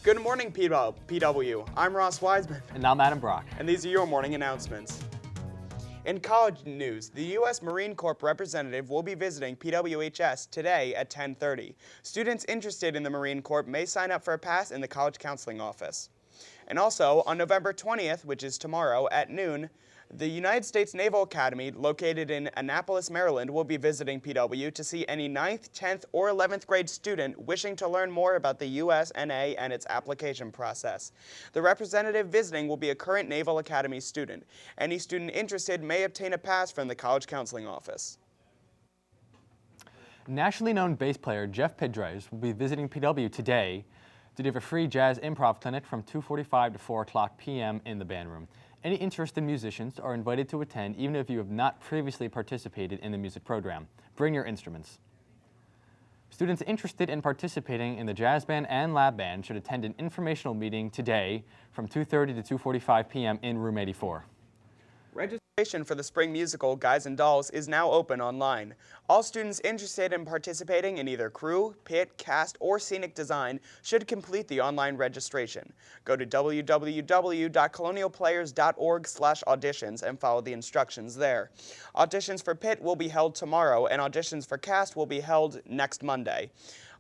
Good morning, PW. I'm Ross Wiseman. And I'm Adam Brock. And these are your morning announcements. In college news, the U.S. Marine Corps representative will be visiting PWHS today at 10:30. Students interested in the Marine Corps may sign up for a pass in the College Counseling Office. And also, on November 20th, which is tomorrow at noon, the United States Naval Academy, located in Annapolis, Maryland, will be visiting PW to see any 9th, 10th, or 11th grade student wishing to learn more about the USNA and its application process. The representative visiting will be a current Naval Academy student. Any student interested may obtain a pass from the College Counseling Office. Nationally known bass player Jeff Pedres will be visiting PW today to give a free jazz improv clinic from 2:45 to 4 o'clock p.m. in the band room. Any interested musicians are invited to attend even if you have not previously participated in the music program. Bring your instruments. Students interested in participating in the jazz band and lab band should attend an informational meeting today from 2:30 to 2:45 p.m. in room 84. Registration for the spring musical Guys and Dolls is now open online. All students interested in participating in either crew, pit, cast, or scenic design should complete the online registration. Go to www.colonialplayers.org/auditions and follow the instructions there. Auditions for pit will be held tomorrow, and auditions for cast will be held next Monday.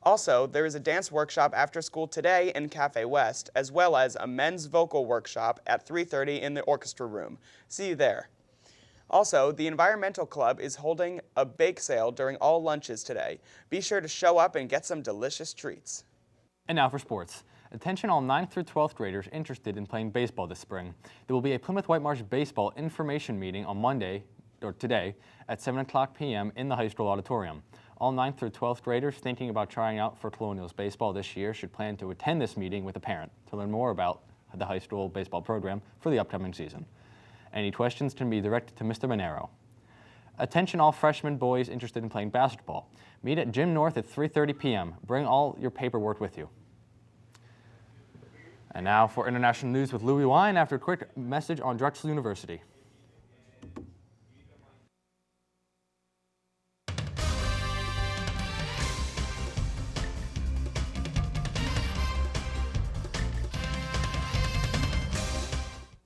Also, there is a dance workshop after school today in Cafe West, as well as a men's vocal workshop at 3:30 in the orchestra room. See you there. Also, the Environmental Club is holding a bake sale during all lunches today. Be sure to show up and get some delicious treats. And now for sports. Attention all 9th through 12th graders interested in playing baseball this spring. There will be a Plymouth White Marsh baseball information meeting on Monday, or today, at 7 o'clock p.m. in the high school auditorium. All 9th through 12th graders thinking about trying out for Colonials baseball this year should plan to attend this meeting with a parent to learn more about the high school baseball program for the upcoming season. Any questions can be directed to Mr. Monero. Attention all freshman boys interested in playing basketball. Meet at Gym North at 3:30 p.m. Bring all your paperwork with you. And now for international news with Louis Wine after a quick message on Drexel University.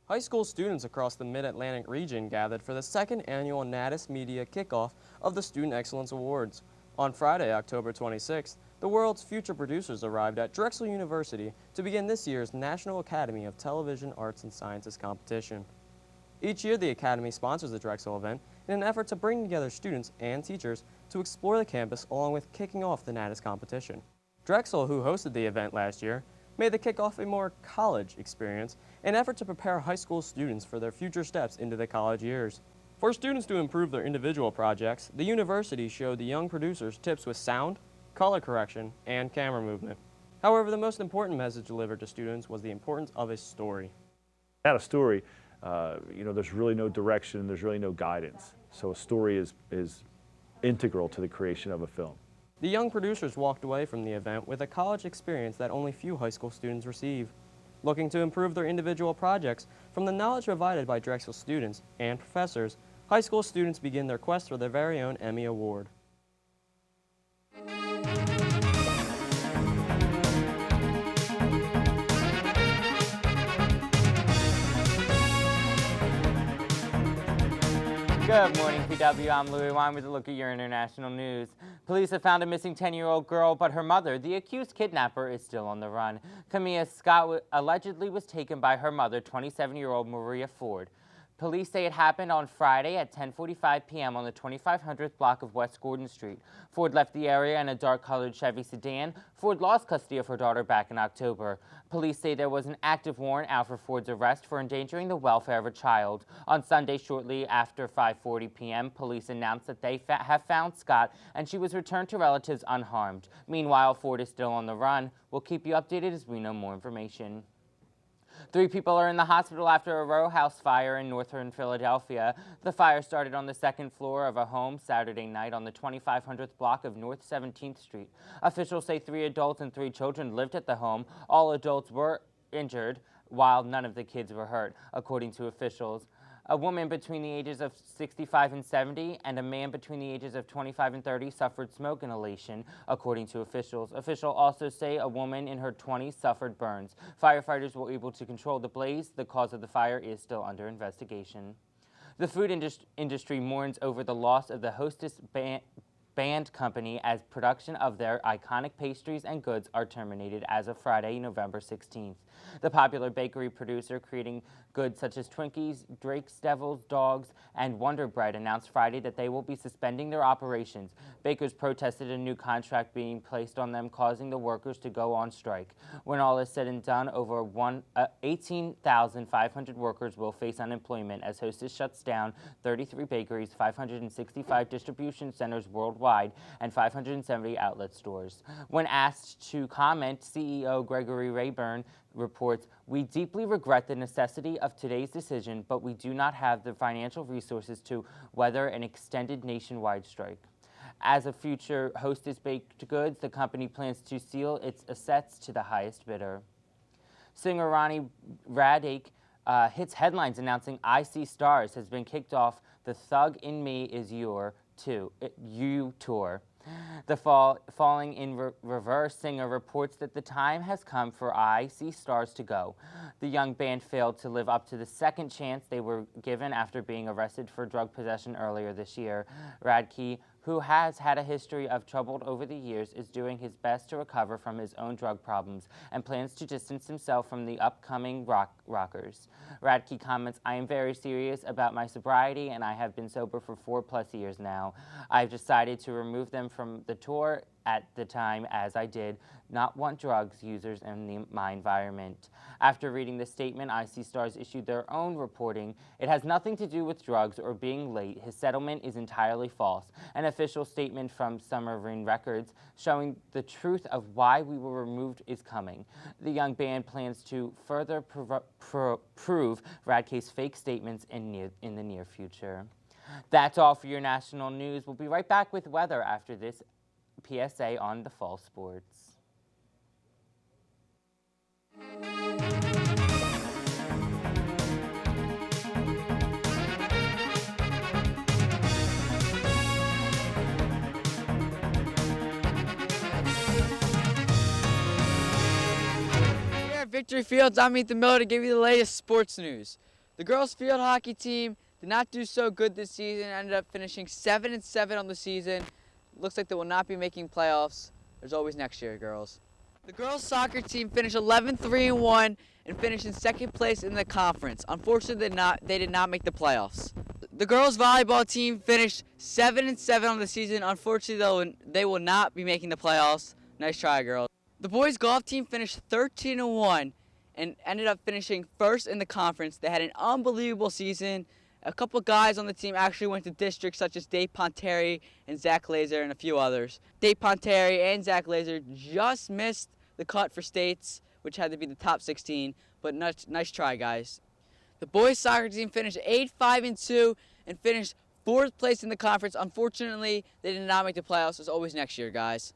High school students across the Mid-Atlantic region gathered for the second annual Natus Media kickoff of the Student Excellence Awards. On Friday, October 26th, the world's future producers arrived at Drexel University to begin this year's National Academy of Television Arts and Sciences competition. Each year, the Academy sponsors the Drexel event in an effort to bring together students and teachers to explore the campus along with kicking off the Natus competition. Drexel, who hosted the event last year, made the kickoff a more college experience in an effort to prepare high school students for their future steps into the college years. For students to improve their individual projects, the university showed the young producers tips with sound, color correction, and camera movement. However, the most important message delivered to students was the importance of a story. Without a story, there's really no direction, there's really no guidance. So a story is integral to the creation of a film. The young producers walked away from the event with a college experience that only few high school students receive. Looking to improve their individual projects from the knowledge provided by Drexel students and professors, high school students begin their quest for their very own Emmy Award. Good morning, PW. I'm Louis Wine with a look at your international news. Police have found a missing 10-year-old girl, but her mother, the accused kidnapper, is still on the run. Camilla Scott allegedly was taken by her mother, 27-year-old Maria Ford. Police say it happened on Friday at 10:45 p.m. on the 2500th block of West Gordon Street. Ford left the area in a dark-colored Chevy sedan. Ford lost custody of her daughter back in October. Police say there was an active warrant out for Ford's arrest for endangering the welfare of a child. On Sunday, shortly after 5:40 p.m., police announced that they have found Scott and she was returned to relatives unharmed. Meanwhile, Ford is still on the run. We'll keep you updated as we know more information. 3 people are in the hospital after a row house fire in northern Philadelphia. The fire started on the 2nd floor of a home Saturday night on the 2500th block of North 17th Street. Officials say 3 adults and 3 children lived at the home. All adults were injured, while none of the kids were hurt, according to officials. A woman between the ages of 65 and 70 and a man between the ages of 25 and 30 suffered smoke inhalation, according to officials. Officials also say a woman in her 20s suffered burns. Firefighters were able to control the blaze. The cause of the fire is still under investigation. The food industry mourns over the loss of the Hostess Band Company as production of their iconic pastries and goods are terminated as of Friday, November 16th. The popular bakery producer creating goods such as Twinkies, Drake's Devils, Dogs, and Wonder Bread announced Friday that they will be suspending their operations. Bakers protested a new contract being placed on them, causing the workers to go on strike. When all is said and done, over 18,500 workers will face unemployment as Hostess shuts down 33 bakeries, 565 distribution centers worldwide, and 570 outlet stores. When asked to comment, CEO Gregory Rayburn reports, "We deeply regret the necessity of today's decision, but we do not have the financial resources to weather an extended nationwide strike." As a future Hostess baked goods, the company plans to seal its assets to the highest bidder. Singer Ronnie Radke hits headlines announcing I See Stars has been kicked off the Thug in Me Is You tour. The Falling in Reverse singer reports that the time has come for I See Stars to go. The young band failed to live up to the second chance they were given after being arrested for drug possession earlier this year. Radke, who has had a history of trouble over the years, is doing his best to recover from his own drug problems and plans to distance himself from the upcoming rockers. Radke comments, "I am very serious about my sobriety and I have been sober for 4+ years now. I've decided to remove them from the tour at the time as I did not want drugs users in my environment." After reading the statement, I See Stars issued their own reporting. "It has nothing to do with drugs or being late. His settlement is entirely false." An official statement from Submarine Records showing the truth of why we were removed is coming. The young band plans to further prove Radke's fake statements in the near future. That's all for your national news. We'll be right back with weather after this PSA on the fall sports. Here at Victory Fields, I'm Ethan Miller to give you the latest sports news. The girls' field hockey team did not do so good this season, ended up finishing 7-7 on the season. Looks like they will not be making playoffs. There's always next year, girls. The girls' soccer team finished 11-3-1 and finished in second place in the conference. Unfortunately, they did not make the playoffs. The girls' volleyball team finished 7-7 on the season. Unfortunately, though, they will not be making the playoffs. Nice try, girls. The boys' golf team finished 13-1 and ended up finishing first in the conference. They had an unbelievable season. A couple guys on the team actually went to districts such as Dave Ponteri and Zach Laser and a few others. Dave Ponteri and Zach Laser just missed the cut for states, which had to be the top 16, but nice try, guys. The boys' soccer team finished 8-5-2 and finished 4th place in the conference. Unfortunately, they did not make the playoffs. As always next year, guys.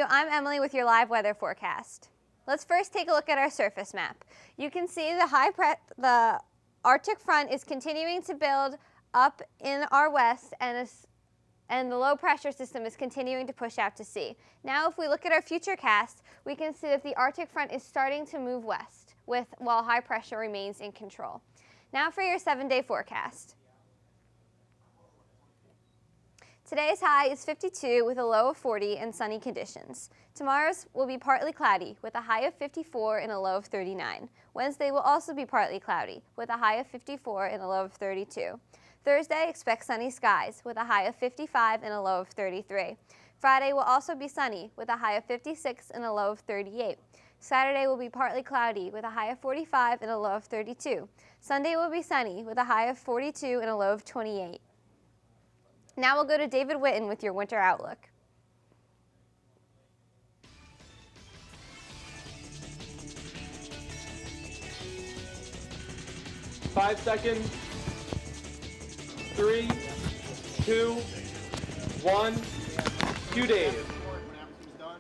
I'm Emily with your live weather forecast. Let's first take a look at our surface map. You can see the Arctic front is continuing to build up in our west, and the low pressure system is continuing to push out to sea. Now if we look at our futurecast, we can see that the Arctic front is starting to move west while high pressure remains in control. Now for your 7-day forecast. Today's high is 52 with a low of 40 and sunny conditions. Tomorrow's will be partly cloudy with a high of 54 and a low of 39. Wednesday will also be partly cloudy with a high of 54 and a low of 32. Thursday, expect sunny skies with a high of 55 and a low of 33. Friday will also be sunny with a high of 56 and a low of 38. Saturday will be partly cloudy with a high of 45 and a low of 32. Sunday will be sunny with a high of 42 and a low of 28. Now we'll go to David Witten with your winter outlook. Five seconds. 3, 2, 1, cue Dave.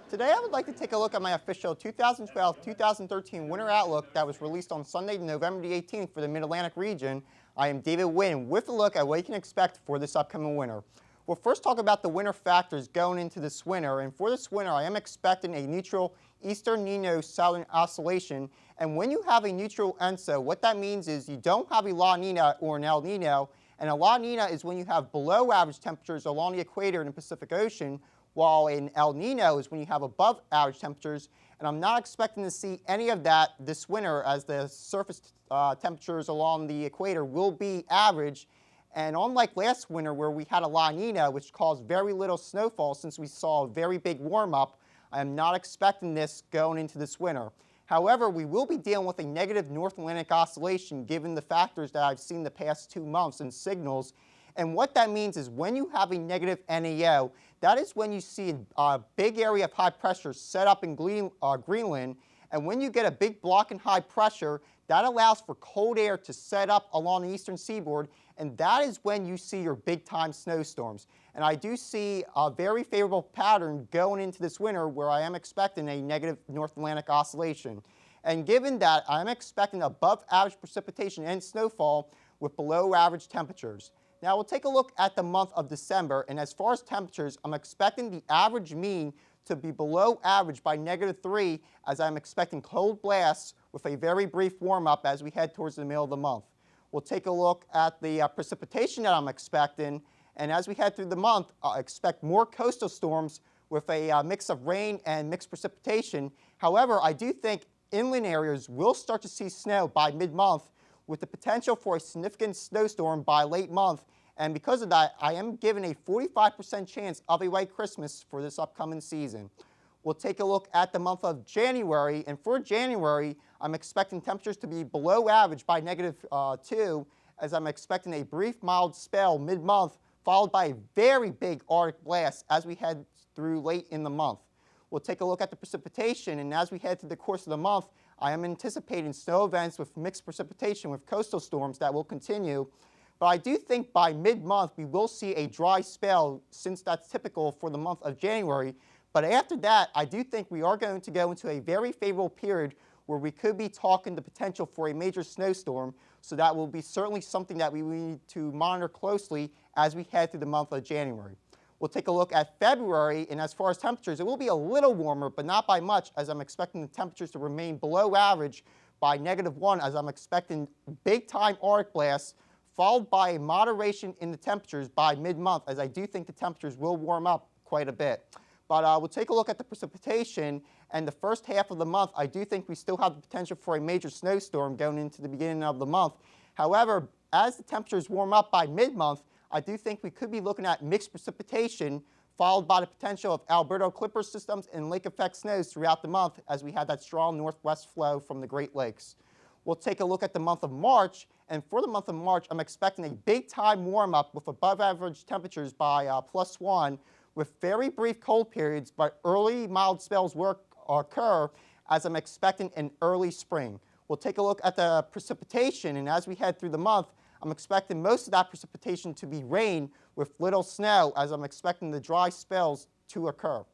Today I would like to take a look at my official 2012-2013 Winter Outlook that was released on Sunday, November the 18th for the Mid-Atlantic region. I am David Wynn with a look at what you can expect for this upcoming winter. We'll first talk about the winter factors going into this winter, and for this winter I am expecting a neutral Eastern Nino Southern Oscillation, and when you have a neutral ENSO, what that means is you don't have a La Nina or an El Nino, and a La Nina is when you have below average temperatures along the equator in the Pacific Ocean, while an El Nino is when you have above average temperatures, and I'm not expecting to see any of that this winter as the surface temperatures along the equator will be average. And unlike last winter where we had a La Nina, which caused very little snowfall since we saw a very big warm-up, I am not expecting this going into this winter. However, we will be dealing with a negative North Atlantic oscillation given the factors that I've seen the past 2 months in signals. And what that means is when you have a negative NAO, that is when you see a big area of high pressure set up in Greenland. And when you get a big block in high pressure, that allows for cold air to set up along the eastern seaboard. And that is when you see your big time snowstorms. And I do see a very favorable pattern going into this winter where I am expecting a negative North Atlantic oscillation. And given that, I'm expecting above average precipitation and snowfall with below average temperatures. Now we'll take a look at the month of December, and as far as temperatures, I'm expecting the average mean to be below average by -3 as I'm expecting cold blasts with a very brief warm-up as we head towards the middle of the month. We'll take a look at the precipitation that I'm expecting, and as we head through the month, I expect more coastal storms with a mix of rain and mixed precipitation. However, I do think inland areas will start to see snow by mid-month with the potential for a significant snowstorm by late month. And because of that, I am given a 45% chance of a white Christmas for this upcoming season. We'll take a look at the month of January, and for January, I'm expecting temperatures to be below average by -2, as I'm expecting a brief mild spell mid-month, followed by a very big Arctic blast as we head through late in the month. We'll take a look at the precipitation, and as we head through the course of the month, I am anticipating snow events with mixed precipitation with coastal storms that will continue. But I do think by mid-month we will see a dry spell since that's typical for the month of January. But after that, I do think we are going to go into a very favorable period where we could be talking the potential for a major snowstorm. So that will be certainly something that we need to monitor closely as we head through the month of January. We'll take a look at February, and as far as temperatures, it will be a little warmer, but not by much, as I'm expecting the temperatures to remain below average by -1, as I'm expecting big-time Arctic blasts, followed by a moderation in the temperatures by mid-month, as I do think the temperatures will warm up quite a bit. But we'll take a look at the precipitation, and the first half of the month, I do think we still have the potential for a major snowstorm going into the beginning of the month. However, as the temperatures warm up by mid-month, I do think we could be looking at mixed precipitation, followed by the potential of Alberto Clipper systems and lake effect snows throughout the month as we had that strong northwest flow from the Great Lakes. We'll take a look at the month of March, and for the month of March, I'm expecting a big-time warm-up with above-average temperatures by +1, with very brief cold periods, but early mild spells will occur as I'm expecting an early spring. We'll take a look at the precipitation, and as we head through the month, I'm expecting most of that precipitation to be rain with little snow, as I'm expecting the dry spells to occur.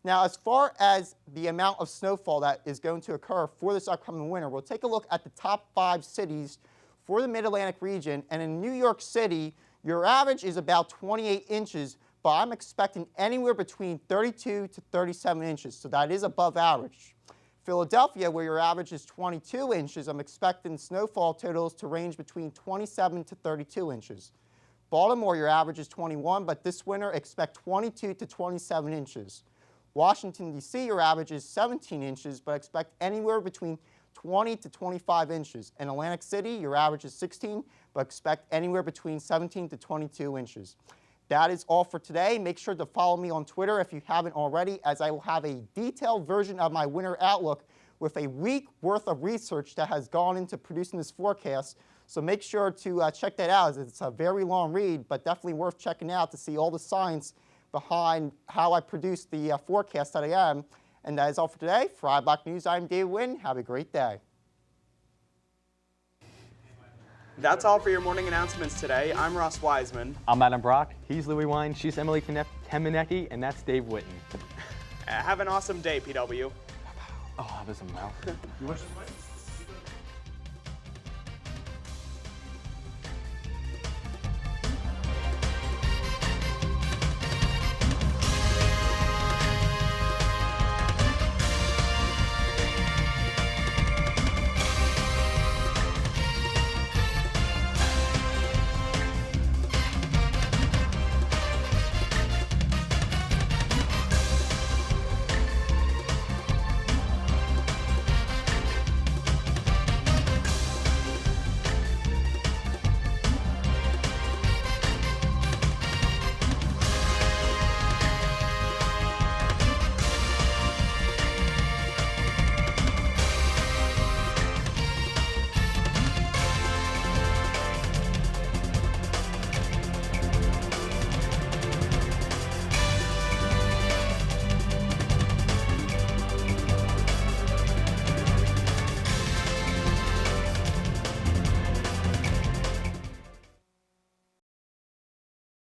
Now, as far as the amount of snowfall that is going to occur for this upcoming winter, we'll take a look at the top 5 cities for the Mid-Atlantic region. And in New York City, your average is about 28 inches, but I'm expecting anywhere between 32 to 37 inches, so that is above average. Philadelphia, where your average is 22 inches, I'm expecting snowfall totals to range between 27 to 32 inches. Baltimore, your average is 21, but this winter expect 22 to 27 inches. Washington, D.C., your average is 17 inches, but expect anywhere between 20 to 25 inches. In Atlantic City, your average is 16, but expect anywhere between 17 to 22 inches. That is all for today. Make sure to follow me on Twitter if you haven't already, as I will have a detailed version of my winter outlook with a week worth of research that has gone into producing this forecast. So make sure to check that out, as it's a very long read, but definitely worth checking out to see all the science behind how I produce the forecast that I am. And that is all for today. For iBlock News, I'm David Wynn. Have a great day. That's all for your morning announcements today. I'm Ross Wiseman. I'm Adam Brock. He's Louis Wine. She's Emily Kemenecki, and that's Dave Witten. Have an awesome day, PW. Oh, that was a mouth.